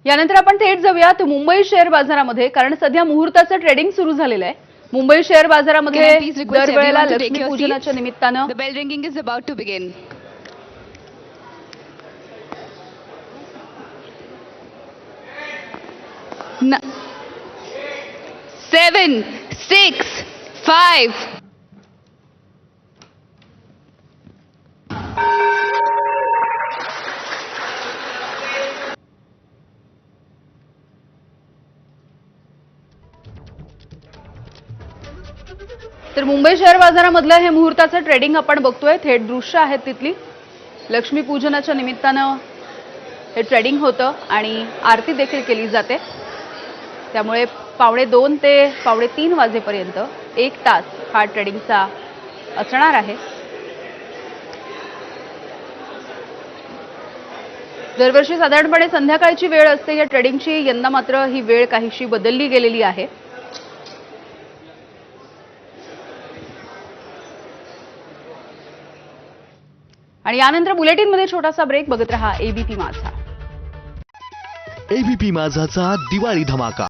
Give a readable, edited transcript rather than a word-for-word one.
यानंतर आपण थेट जाऊयात मुंबई शेअर बाजारामध्ये, कारण सध्या मुहूर्ताचं ट्रेडिंग सुरू झालेलं आहे. मुंबई शेअर बाजारामध्ये दरवेळेला लक्ष्मीपूजनाच्या निमित्तानं The bell ringing is about to begin. N 7, 6, 5. तर मुंबई शेअर बाजारामधलं हे मुहूर्ताचं ट्रेडिंग आपण बघतोय. थेट दृश्य आहेत तिथली. लक्ष्मीपूजनाच्या निमित्तानं हे ट्रेडिंग होतं आणि आरती देखील केली जाते. त्यामुळे 2:15 ते 3:15 वाजेपर्यंत 1 तास हा ट्रेडिंगचा असणार आहे. दरवर्षी साधारणपणे संध्याकाळची वेळ असते या ट्रेडिंगची. यंदा मात्र ही वेळ काहीशी बदलली गेलेली आहे. आणि यानंतर बुलेटिनमध्ये छोटासा ब्रेक. बघत रहा एबीपी माझा. एबीपी माझाचा दिवाळी धमाका.